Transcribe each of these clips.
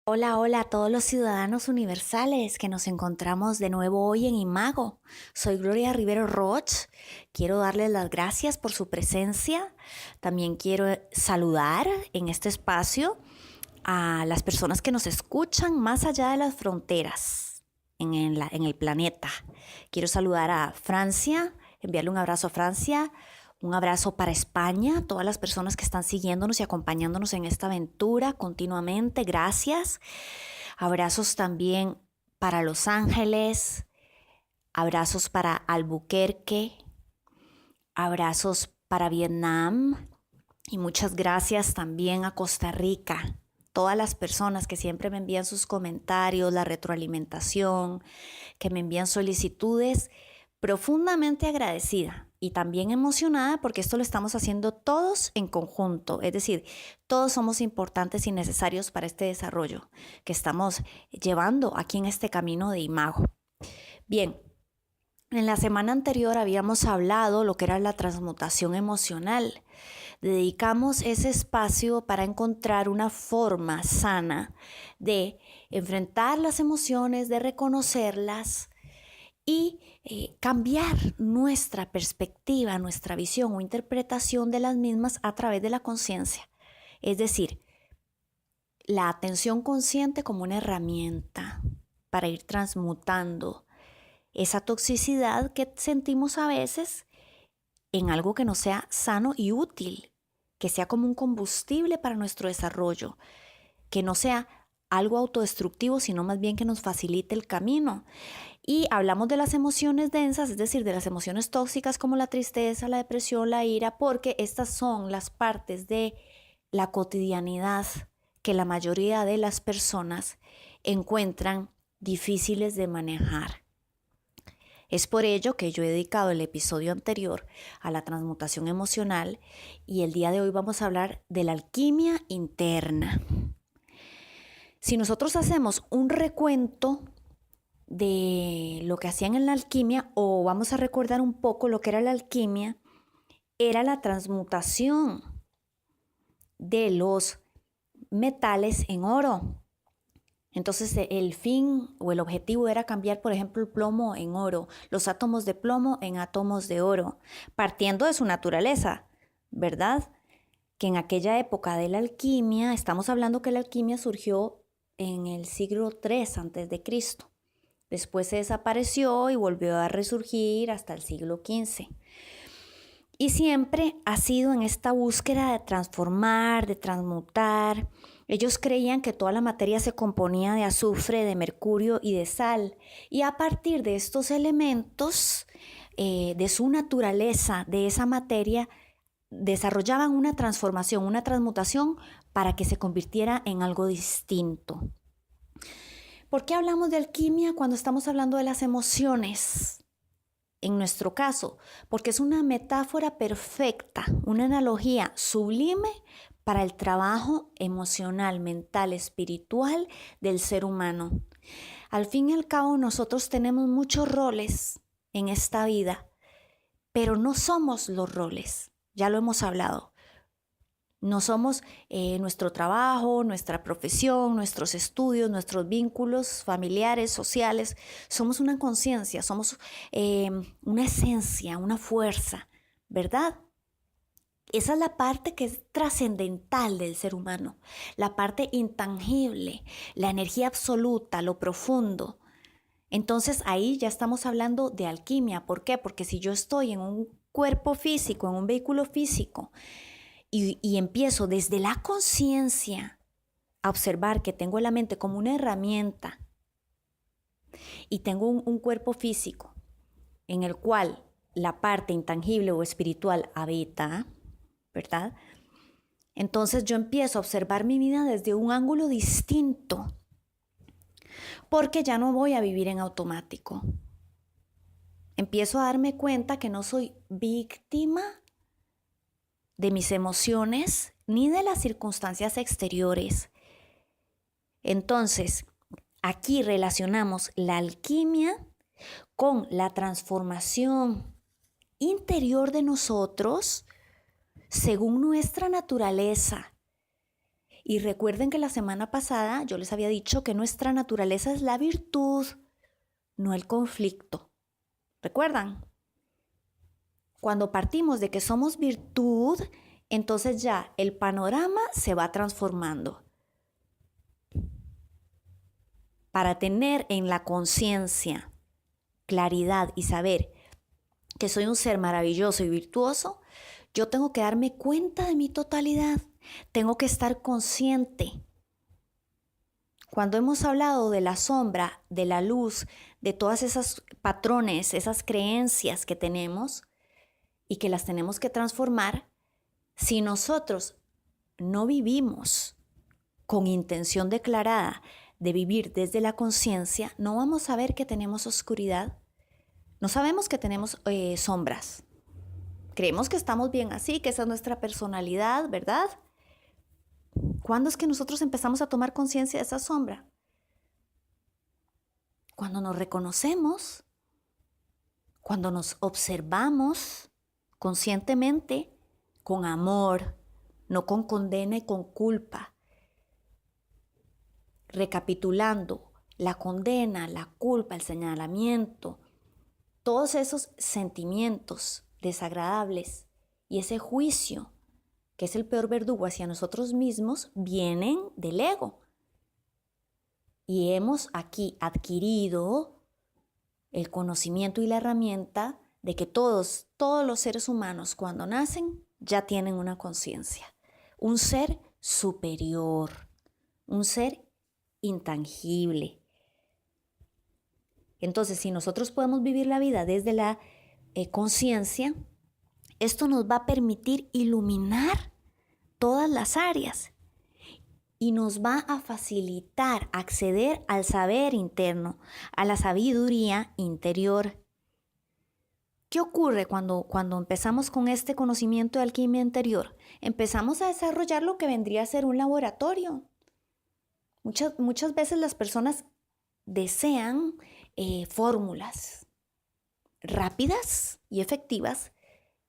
Hola, hola a todos los ciudadanos universales que nos encontramos de nuevo hoy en Imago. Soy Gloria Rivero Roch. Quiero darles las gracias por su presencia. También quiero saludar en este espacio a las personas que nos escuchan más allá de las fronteras en el planeta. Quiero saludar a Francia, enviarle un abrazo a Francia. Un abrazo para España, todas las personas que están siguiéndonos y acompañándonos en esta aventura continuamente. Gracias. Abrazos también para Los Ángeles, abrazos para Albuquerque, abrazos para Vietnam y muchas gracias también a Costa Rica. Todas las personas que siempre me envían sus comentarios, la retroalimentación, que me envían solicitudes, profundamente agradecida y también emocionada porque esto lo estamos haciendo todos en conjunto, es decir, todos somos importantes y necesarios para este desarrollo que estamos llevando aquí en este camino de Imago. Bien, en la semana anterior habíamos hablado lo que era la transmutación emocional. Dedicamos ese espacio para encontrar una forma sana de enfrentar las emociones, de reconocerlas, y cambiar nuestra perspectiva, nuestra visión o interpretación de las mismas a través de la conciencia. Es decir, la atención consciente como una herramienta para ir transmutando esa toxicidad que sentimos a veces en algo que nos sea sano y útil, que sea como un combustible para nuestro desarrollo, que no sea algo autodestructivo, sino más bien que nos facilite el camino. Y hablamos de las emociones densas, es decir, de las emociones tóxicas como la tristeza, la depresión, la ira, porque estas son las partes de la cotidianidad que la mayoría de las personas encuentran difíciles de manejar. Es por ello que yo he dedicado el episodio anterior a la transmutación emocional y el día de hoy vamos a hablar de la alquimia interna. Si nosotros hacemos un recuento de lo que hacían en la alquimia, o vamos a recordar un poco lo que era la alquimia, era la transmutación de los metales en oro. Entonces el fin o el objetivo era cambiar, por ejemplo, el plomo en oro, los átomos de plomo en átomos de oro, partiendo de su naturaleza, ¿verdad? Que en aquella época de la alquimia, estamos hablando que la alquimia surgió en el siglo III a.C. Después se desapareció y volvió a resurgir hasta el siglo XV. Y siempre ha sido en esta búsqueda de transformar, de transmutar. Ellos creían que toda la materia se componía de azufre, de mercurio y de sal. Y a partir de estos elementos, de su naturaleza, de esa materia, desarrollaban una transformación, una transmutación para que se convirtiera en algo distinto. ¿Por qué hablamos de alquimia cuando estamos hablando de las emociones? En nuestro caso, porque es una metáfora perfecta, una analogía sublime para el trabajo emocional, mental, espiritual del ser humano. Al fin y al cabo, nosotros tenemos muchos roles en esta vida, pero no somos los roles, ya lo hemos hablado. No somos nuestro trabajo, nuestra profesión, nuestros estudios, nuestros vínculos familiares, sociales. Somos una conciencia, somos una esencia, una fuerza, ¿verdad? Esa es la parte que es trascendental del ser humano, la parte intangible, la energía absoluta, lo profundo. Entonces ahí ya estamos hablando de alquimia. ¿Por qué? Porque si yo estoy en un cuerpo físico, en un vehículo físico, y empiezo desde la conciencia a observar que tengo la mente como una herramienta y tengo un cuerpo físico en el cual la parte intangible o espiritual habita, ¿verdad? Entonces yo empiezo a observar mi vida desde un ángulo distinto, porque ya no voy a vivir en automático. Empiezo a darme cuenta que no soy víctima de mis emociones ni de las circunstancias exteriores. Entonces, aquí relacionamos la alquimia con la transformación interior de nosotros según nuestra naturaleza Y recuerden que la semana pasada yo les había dicho que nuestra naturaleza es la virtud, no el conflicto. ¿Recuerdan? Cuando partimos de que somos virtud, entonces ya el panorama se va transformando. Para tener en la conciencia claridad y saber que soy un ser maravilloso y virtuoso, yo tengo que darme cuenta de mi totalidad. Tengo que estar consciente. Cuando hemos hablado de la sombra, de la luz, de todas esas patrones, esas creencias que tenemos y que las tenemos que transformar, si nosotros no vivimos con intención declarada de vivir desde la conciencia, no vamos a ver que tenemos oscuridad. No sabemos que tenemos sombras. Creemos que estamos bien así, que esa es nuestra personalidad, ¿verdad? ¿Cuándo es que nosotros empezamos a tomar conciencia de esa sombra? Cuando nos reconocemos, cuando nos observamos conscientemente, con amor, no con condena y con culpa. Recapitulando, la condena, la culpa, el señalamiento, todos esos sentimientos desagradables y ese juicio, que es el peor verdugo hacia nosotros mismos, vienen del ego. Y hemos aquí adquirido el conocimiento y la herramienta de que todos los seres humanos cuando nacen ya tienen una conciencia, un ser superior, un ser intangible. Entonces, si nosotros podemos vivir la vida desde la conciencia, esto nos va a permitir iluminar todas las áreas y nos va a facilitar acceder al saber interno, a la sabiduría interior. ¿Qué ocurre cuando empezamos con este conocimiento de alquimia interior? Empezamos a desarrollar lo que vendría a ser un laboratorio. Muchas veces las personas desean fórmulas rápidas y efectivas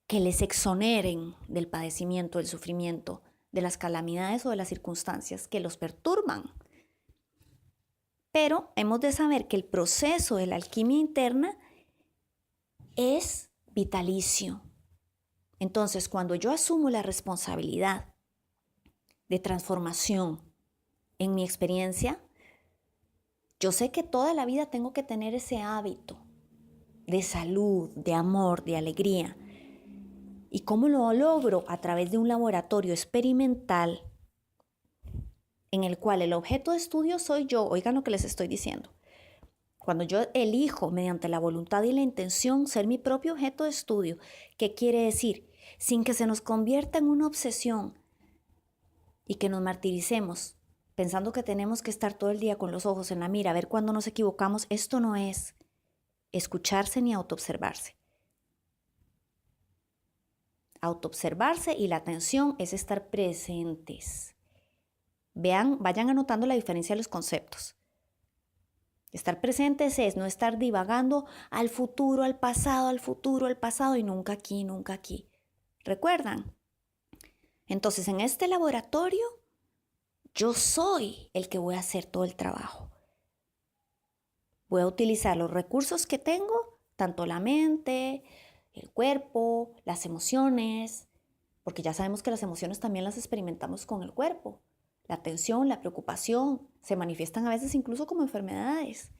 que les exoneren del padecimiento, del sufrimiento, de las calamidades o de las circunstancias que los perturban. Pero hemos de saber que el proceso de la alquimia interna es vitalicio. Entonces, cuando yo asumo la responsabilidad de transformación en mi experiencia, yo sé que toda la vida tengo que tener ese hábito de salud, de amor, de alegría. ¿Y cómo lo logro? A través de un laboratorio experimental en el cual el objeto de estudio soy yo. Oigan lo que les estoy diciendo. Cuando yo elijo mediante la voluntad y la intención ser mi propio objeto de estudio, ¿qué quiere decir? Sin que se nos convierta en una obsesión y que nos martiricemos pensando que tenemos que estar todo el día con los ojos en la mira, a ver cuándo nos equivocamos. Esto no es escucharse ni autoobservarse. Autoobservarse y la atención es estar presentes. Vean, vayan anotando la diferencia de los conceptos. Estar presentes es no estar divagando al futuro, al pasado y nunca aquí, nunca aquí. ¿Recuerdan? Entonces, en este laboratorio, yo soy el que voy a hacer todo el trabajo. Voy a utilizar los recursos que tengo, tanto la mente, el cuerpo, las emociones, porque ya sabemos que las emociones también las experimentamos con el cuerpo. La tensión, la preocupación, se manifiestan a veces incluso como enfermedades.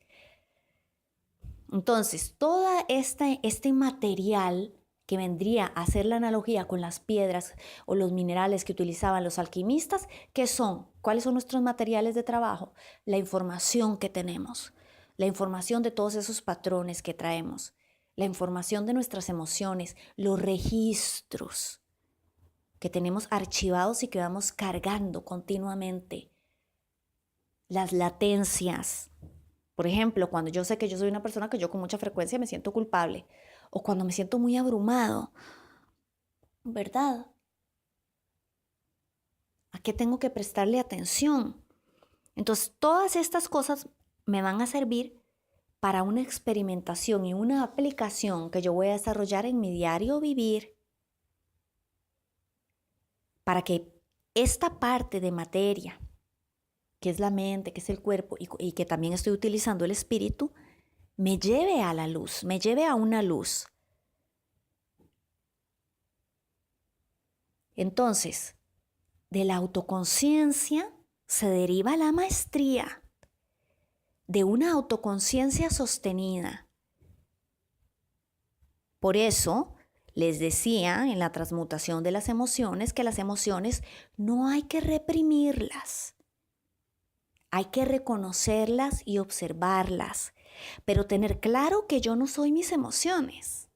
Entonces, todo este material que vendría a hacer la analogía con las piedras o los minerales que utilizaban los alquimistas, ¿qué son? ¿Cuáles son nuestros materiales de trabajo? La información que tenemos, la información de todos esos patrones que traemos, la información de nuestras emociones, los registros que tenemos archivados y que vamos cargando continuamente, las latencias. Por ejemplo, cuando yo sé que yo soy una persona que yo con mucha frecuencia me siento culpable, o cuando me siento muy abrumado, ¿verdad? ¿A qué tengo que prestarle atención? Entonces, todas estas cosas me van a servir para una experimentación y una aplicación que yo voy a desarrollar en mi diario vivir, para que esta parte de materia, que es la mente, que es el cuerpo y que también estoy utilizando el espíritu, me lleve a la luz, me lleve a una luz. Entonces, de la autoconciencia se deriva la maestría, de una autoconciencia sostenida. Por eso, les decía en la transmutación de las emociones que las emociones no hay que reprimirlas. Hay que reconocerlas y observarlas, pero tener claro que yo no soy mis emociones.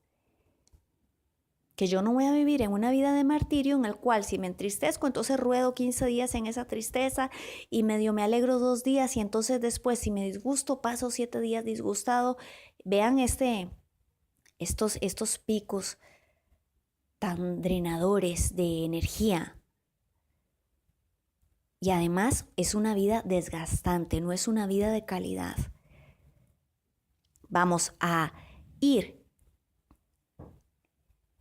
Que yo no voy a vivir en una vida de martirio en el cual si me entristezco, entonces ruedo 15 días en esa tristeza y medio me alegro 2 días y entonces después si me disgusto paso 7 días disgustado. Vean estos picos tan drenadores de energía. Y además es una vida desgastante, no es una vida de calidad. Vamos a ir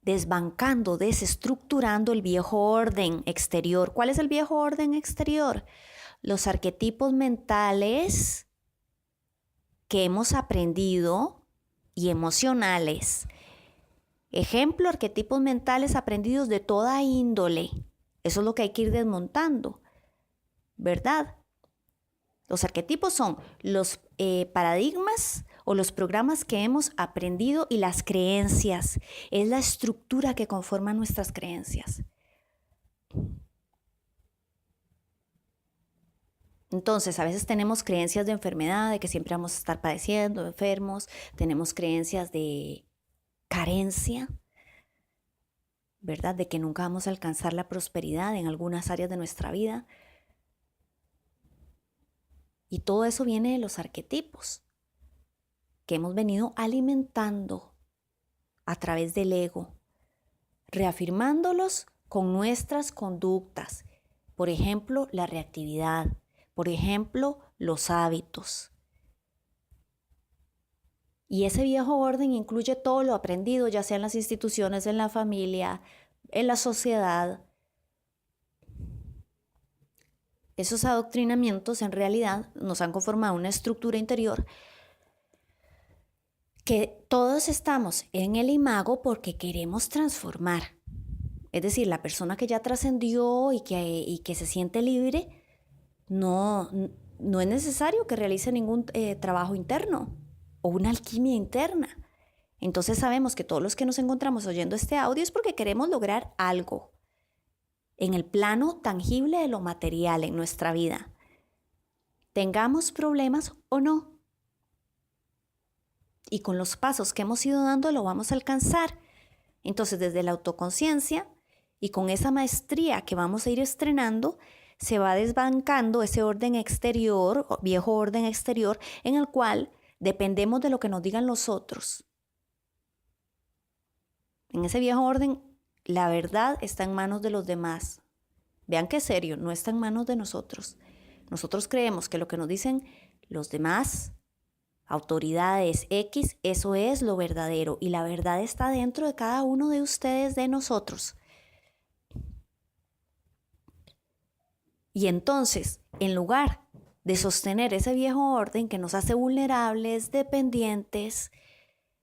desbancando, desestructurando el viejo orden exterior. ¿Cuál es el viejo orden exterior? Los arquetipos mentales que hemos aprendido y emocionales. Ejemplo, arquetipos mentales aprendidos de toda índole. Eso es lo que hay que ir desmontando, ¿verdad? Los arquetipos son los paradigmas o los programas que hemos aprendido y las creencias. Es la estructura que conforma nuestras creencias. Entonces, a veces tenemos creencias de enfermedad, de que siempre vamos a estar padeciendo, enfermos. Tenemos creencias de carencia, ¿verdad? De que nunca vamos a alcanzar la prosperidad en algunas áreas de nuestra vida. Y todo eso viene de los arquetipos que hemos venido alimentando a través del ego, reafirmándolos con nuestras conductas. Por ejemplo, la reactividad. Por ejemplo, los hábitos. Y ese viejo orden incluye todo lo aprendido, ya sea en las instituciones, en la familia, en la sociedad. Esos adoctrinamientos en realidad nos han conformado una estructura interior que todos estamos en el imago porque queremos transformar. Es decir, la persona que ya trascendió y que se siente libre, no es necesario que realice ningún trabajo interno o una alquimia interna. Entonces sabemos que todos los que nos encontramos oyendo este audio es porque queremos lograr algo en el plano tangible de lo material en nuestra vida. Tengamos problemas o no. Y con los pasos que hemos ido dando lo vamos a alcanzar. Entonces, desde la autoconciencia y con esa maestría que vamos a ir estrenando, se va desbancando ese orden exterior, viejo orden exterior, en el cual dependemos de lo que nos digan los otros. En ese viejo orden, la verdad está en manos de los demás. Vean qué serio, no está en manos de nosotros. Nosotros creemos que lo que nos dicen los demás, autoridades X, eso es lo verdadero. Y la verdad está dentro de cada uno de ustedes, de nosotros. Y entonces, en lugar de sostener ese viejo orden que nos hace vulnerables, dependientes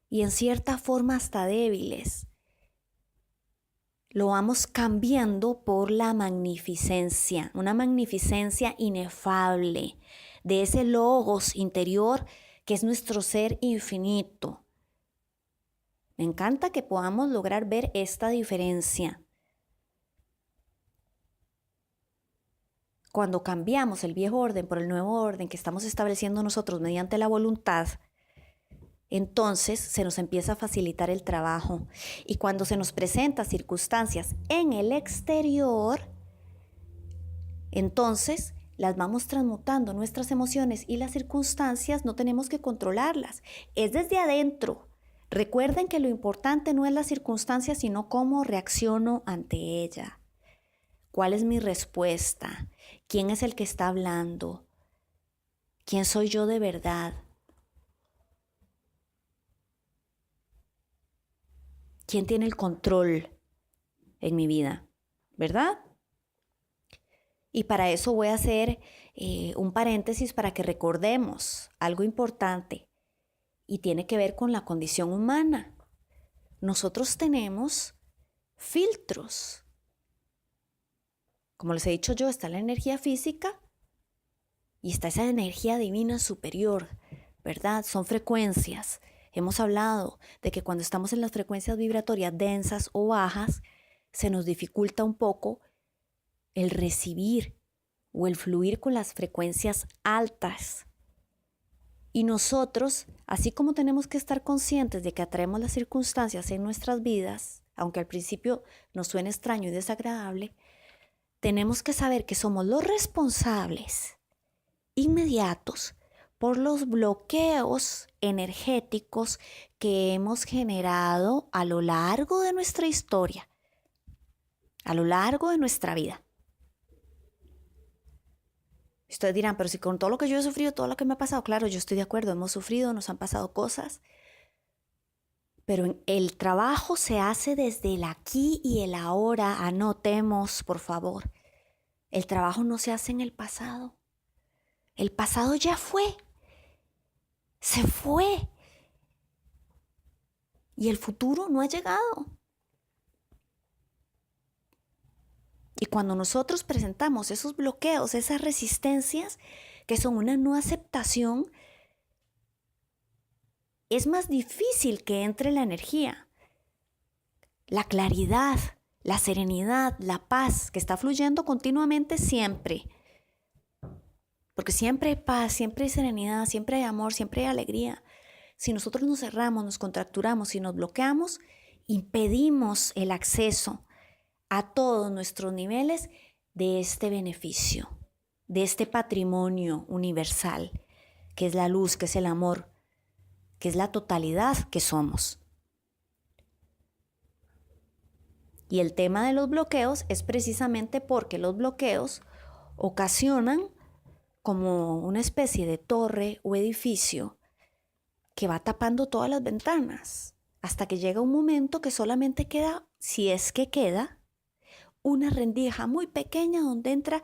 y en cierta forma hasta débiles, lo vamos cambiando por la magnificencia, una magnificencia inefable de ese logos interior que es nuestro ser infinito. Me encanta que podamos lograr ver esta diferencia. Cuando cambiamos el viejo orden por el nuevo orden que estamos estableciendo nosotros mediante la voluntad, entonces se nos empieza a facilitar el trabajo. Y cuando se nos presentan circunstancias en el exterior, entonces las vamos transmutando. Nuestras emociones y las circunstancias no tenemos que controlarlas. Es desde adentro. Recuerden que lo importante no es la circunstancia, sino cómo reacciono ante ella. ¿Cuál es mi respuesta? ¿Quién es el que está hablando? ¿Quién soy yo de verdad? ¿Quién tiene el control en mi vida? ¿Verdad? Y para eso voy a hacer un paréntesis para que recordemos algo importante y tiene que ver con la condición humana. Nosotros tenemos filtros. Como les he dicho yo, está la energía física y está esa energía divina superior, ¿verdad? Son frecuencias. Hemos hablado de que cuando estamos en las frecuencias vibratorias densas o bajas, se nos dificulta un poco el recibir o el fluir con las frecuencias altas. Y nosotros, así como tenemos que estar conscientes de que atraemos las circunstancias en nuestras vidas, aunque al principio nos suene extraño y desagradable, tenemos que saber que somos los responsables inmediatos por los bloqueos energéticos que hemos generado a lo largo de nuestra historia, a lo largo de nuestra vida. Ustedes dirán, pero si con todo lo que yo he sufrido, todo lo que me ha pasado, claro, yo estoy de acuerdo, hemos sufrido, nos han pasado cosas, pero el trabajo se hace desde el aquí y el ahora. Anotemos, por favor, el trabajo no se hace en el pasado. El pasado ya fue, se fue, y el futuro no ha llegado. Y cuando nosotros presentamos esos bloqueos, esas resistencias, que son una no aceptación, es más difícil que entre la energía, la claridad, la serenidad, la paz, que está fluyendo continuamente siempre. Porque siempre hay paz, siempre hay serenidad, siempre hay amor, siempre hay alegría. Si nosotros nos cerramos, nos contracturamos y nos bloqueamos, impedimos el acceso a todos nuestros niveles de este beneficio, de este patrimonio universal, que es la luz, que es el amor, que es la totalidad que somos. Y el tema de los bloqueos es precisamente porque los bloqueos ocasionan como una especie de torre o edificio que va tapando todas las ventanas, hasta que llega un momento que solamente queda, si es que queda, una rendija muy pequeña donde entra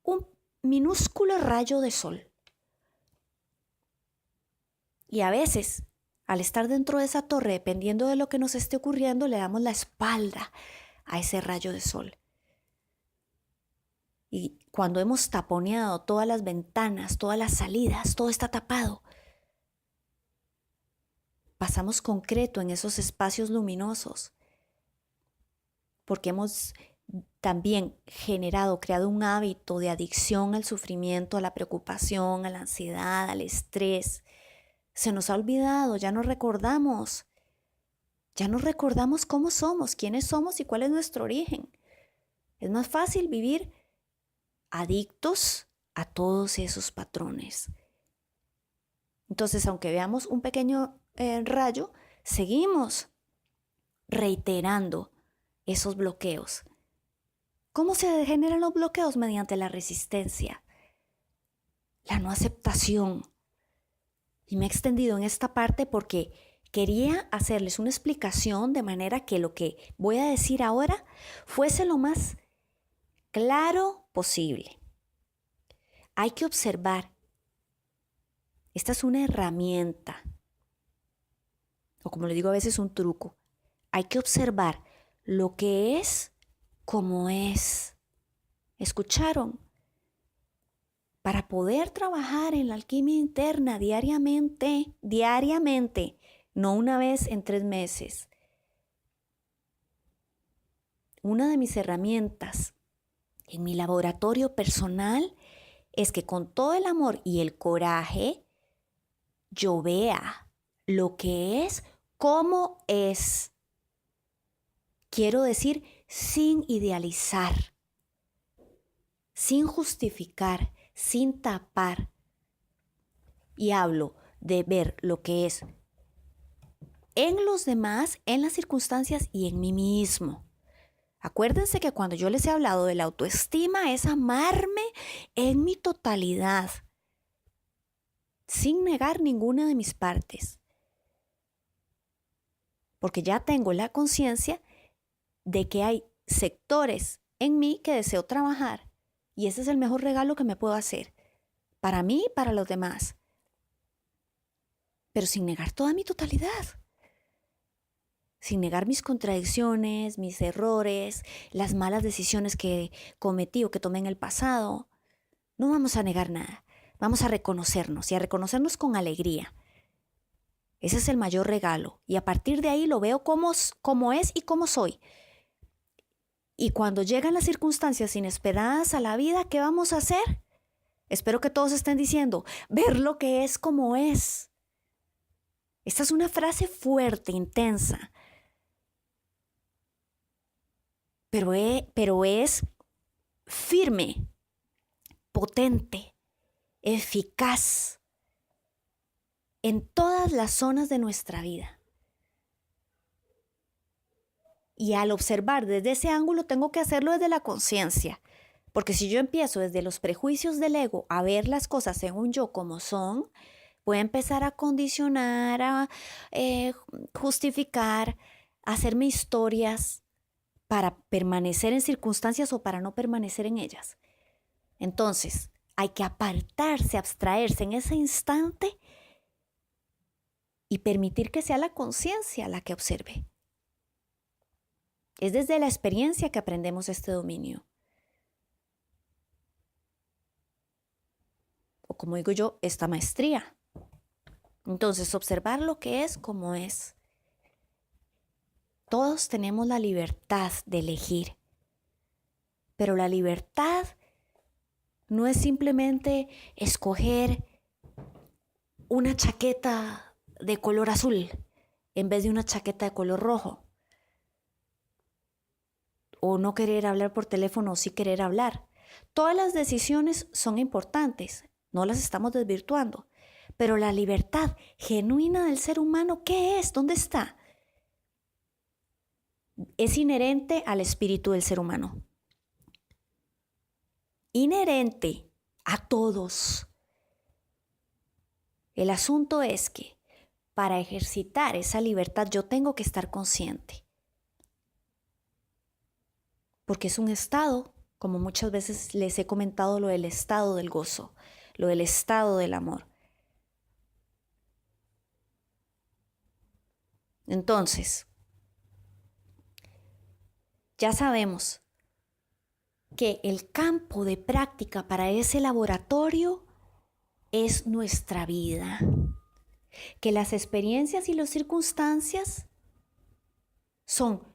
un minúsculo rayo de sol. Y a veces, al estar dentro de esa torre, dependiendo de lo que nos esté ocurriendo, le damos la espalda a ese rayo de sol. Y cuando hemos taponeado todas las ventanas, todas las salidas, todo está tapado, pasamos concreto en esos espacios luminosos, porque hemos también creado un hábito de adicción al sufrimiento, a la preocupación, a la ansiedad, al estrés. Se nos ha olvidado, ya no recordamos cómo somos, quiénes somos y cuál es nuestro origen. Es más fácil vivir adictos a todos esos patrones. Entonces, aunque veamos un pequeño rayo, seguimos reiterando esos bloqueos. ¿Cómo se generan los bloqueos? Mediante la resistencia, la no aceptación. Y me he extendido en esta parte porque quería hacerles una explicación de manera que lo que voy a decir ahora fuese lo más claro posible. Hay que observar. Esta es una herramienta, o como le digo a veces, un truco. Hay que observar lo que es como es. ¿Escucharon? Para poder trabajar en la alquimia interna diariamente, no una vez en 3 meses. Una de mis herramientas en mi laboratorio personal es que con todo el amor y el coraje, yo vea lo que es como es. Quiero decir, sin idealizar, sin justificar, sin tapar. Y hablo de ver lo que es en los demás, en las circunstancias y en mí mismo. Acuérdense que cuando yo les he hablado de la autoestima es amarme en mi totalidad, sin negar ninguna de mis partes. Porque ya tengo la conciencia de que hay sectores en mí que deseo trabajar Y ese es el mejor regalo que me puedo hacer. Para mí y para los demás. Pero sin negar toda mi totalidad. Sin negar mis contradicciones, mis errores, las malas decisiones que cometí o que tomé en el pasado. No vamos a negar nada. Vamos a reconocernos y a reconocernos con alegría. Ese es el mayor regalo. Y a partir de ahí lo veo como es y como soy. Y cuando llegan las circunstancias inesperadas a la vida, ¿qué vamos a hacer? Espero que todos estén diciendo, ver lo que es como es. Esta es una frase fuerte, intensa. Pero es firme, potente, eficaz en todas las zonas de nuestra vida. Y al observar desde ese ángulo tengo que hacerlo desde la conciencia. Porque si yo empiezo desde los prejuicios del ego a ver las cosas según yo como son, voy a empezar a condicionar, a justificar, a hacerme historias para permanecer en circunstancias o para no permanecer en ellas. Entonces, hay que apartarse, abstraerse en ese instante y permitir que sea la conciencia la que observe. Es desde la experiencia que aprendemos este dominio. O como digo yo, esta maestría. Entonces, observar lo que es como es. Todos tenemos la libertad de elegir. Pero la libertad no es simplemente escoger una chaqueta de color azul en vez de una chaqueta de color rojo. O no querer hablar por teléfono o sí querer hablar. Todas las decisiones son importantes, no las estamos desvirtuando. Pero la libertad genuina del ser humano, ¿qué es? ¿Dónde está? Es inherente al espíritu del ser humano. Inherente a todos. El asunto es que para ejercitar esa libertad yo tengo que estar consciente. Porque es un estado, como muchas veces les he comentado, lo del estado del gozo, lo del estado del amor. Entonces, ya sabemos que el campo de práctica para ese laboratorio es nuestra vida. Que las experiencias y las circunstancias son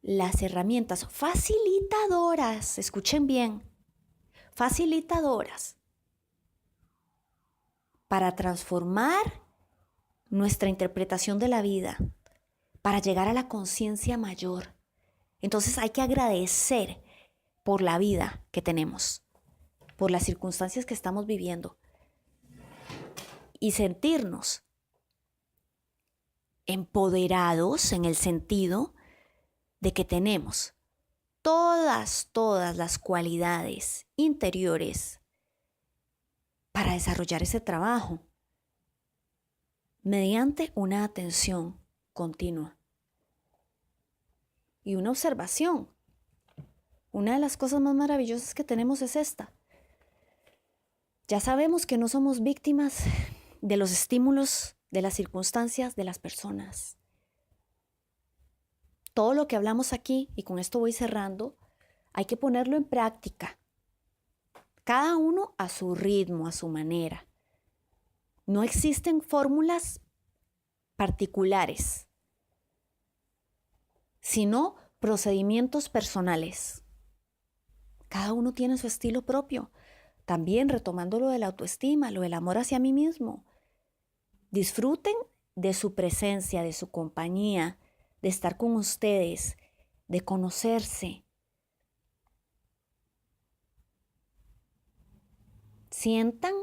las herramientas facilitadoras, escuchen bien, facilitadoras para transformar nuestra interpretación de la vida, para llegar a la conciencia mayor. Entonces hay que agradecer por la vida que tenemos, por las circunstancias que estamos viviendo y sentirnos empoderados en el sentido de que tenemos todas las cualidades interiores para desarrollar ese trabajo mediante una atención continua y una observación. Una de las cosas más maravillosas que tenemos es esta. Ya sabemos que no somos víctimas de los estímulos, de las circunstancias, de las personas. Todo lo que hablamos aquí, y con esto voy cerrando, hay que ponerlo en práctica. Cada uno a su ritmo, a su manera. No existen fórmulas particulares, sino procedimientos personales. Cada uno tiene su estilo propio. También retomando lo de la autoestima, lo del amor hacia mí mismo. Disfruten de su presencia, de su compañía, de estar con ustedes, de conocerse. Sientan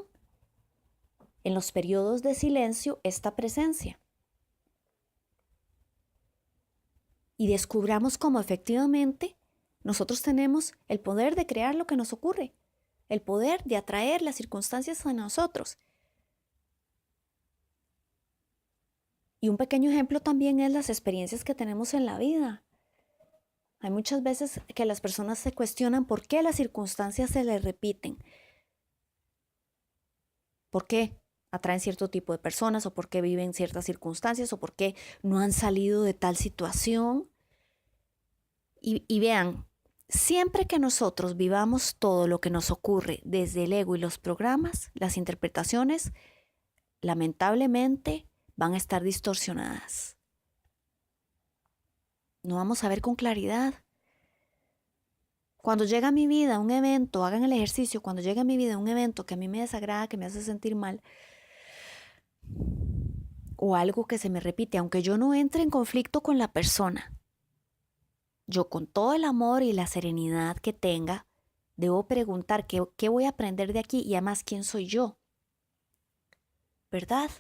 en los periodos de silencio esta presencia. Y descubramos cómo efectivamente nosotros tenemos el poder de crear lo que nos ocurre, el poder de atraer las circunstancias a nosotros. Y un pequeño ejemplo también es las experiencias que tenemos en la vida. Hay muchas veces que las personas se cuestionan por qué las circunstancias se les repiten. ¿Por qué atraen cierto tipo de personas o por qué viven ciertas circunstancias o por qué no han salido de tal situación? Y vean, siempre que nosotros vivamos todo lo que nos ocurre desde el ego y los programas, las interpretaciones, lamentablemente, van a estar distorsionadas. No vamos a ver con claridad. Cuando llega a mi vida un evento, hagan el ejercicio, cuando llega a mi vida un evento que a mí me desagrada, que me hace sentir mal, o algo que se me repite, aunque yo no entre en conflicto con la persona, yo con todo el amor y la serenidad que tenga, debo preguntar qué voy a aprender de aquí y además quién soy yo. ¿Verdad?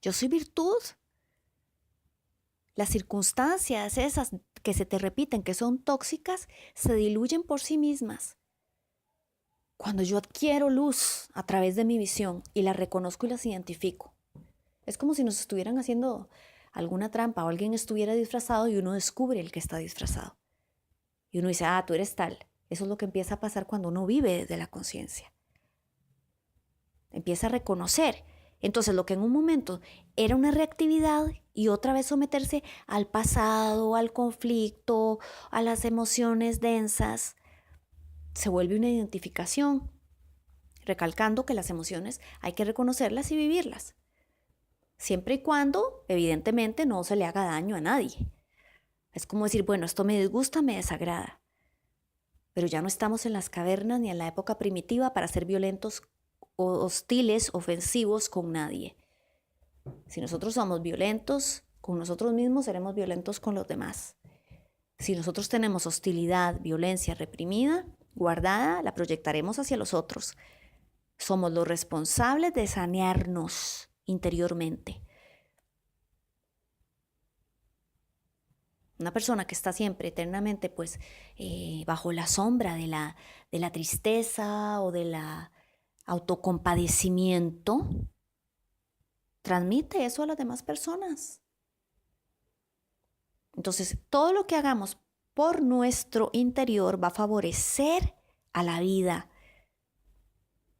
Yo soy virtud. Las circunstancias esas que se te repiten, que son tóxicas, se diluyen por sí mismas. Cuando yo adquiero luz a través de mi visión y las reconozco y las identifico, es como si nos estuvieran haciendo alguna trampa o alguien estuviera disfrazado y uno descubre el que está disfrazado. Y uno dice, tú eres tal. Eso es lo que empieza a pasar cuando uno vive desde la conciencia. Empieza a reconocer. Entonces lo que en un momento era una reactividad y otra vez someterse al pasado, al conflicto, a las emociones densas, se vuelve una identificación, recalcando que las emociones hay que reconocerlas y vivirlas, siempre y cuando, evidentemente, no se le haga daño a nadie. Es como decir, bueno, esto me disgusta, me desagrada, pero ya no estamos en las cavernas ni en la época primitiva para ser violentos, hostiles, ofensivos con nadie. Si nosotros somos violentos con nosotros mismos, seremos violentos con los demás. Si nosotros tenemos hostilidad, violencia reprimida, guardada, la proyectaremos hacia los otros. Somos los responsables de sanearnos interiormente. Una persona que está siempre eternamente bajo la sombra de la tristeza o de la autocompadecimiento, transmite eso a las demás personas. Entonces, todo lo que hagamos por nuestro interior va a favorecer a la vida.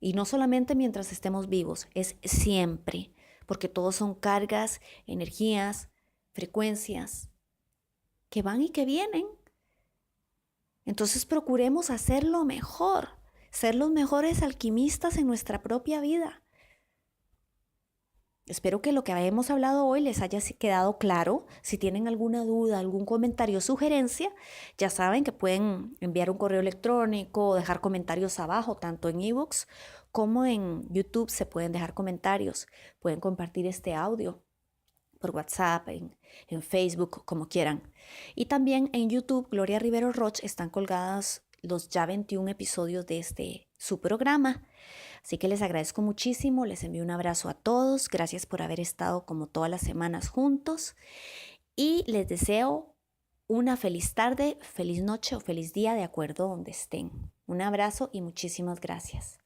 Y no solamente mientras estemos vivos, es siempre, porque todos son cargas, energías, frecuencias que van y que vienen. Entonces procuremos hacerlo mejor, ser los mejores alquimistas en nuestra propia vida. Espero que lo que hemos hablado hoy les haya quedado claro. Si tienen alguna duda, algún comentario o sugerencia, ya saben que pueden enviar un correo electrónico o dejar comentarios abajo, tanto en ebooks como en YouTube se pueden dejar comentarios. Pueden compartir este audio por WhatsApp, en Facebook, como quieran. Y también en YouTube, Gloria Rivero Roch, están colgados los ya 21 episodios de su programa. Así que les agradezco muchísimo, les envío un abrazo a todos, gracias por haber estado como todas las semanas juntos y les deseo una feliz tarde, feliz noche o feliz día de acuerdo donde estén. Un abrazo y muchísimas gracias.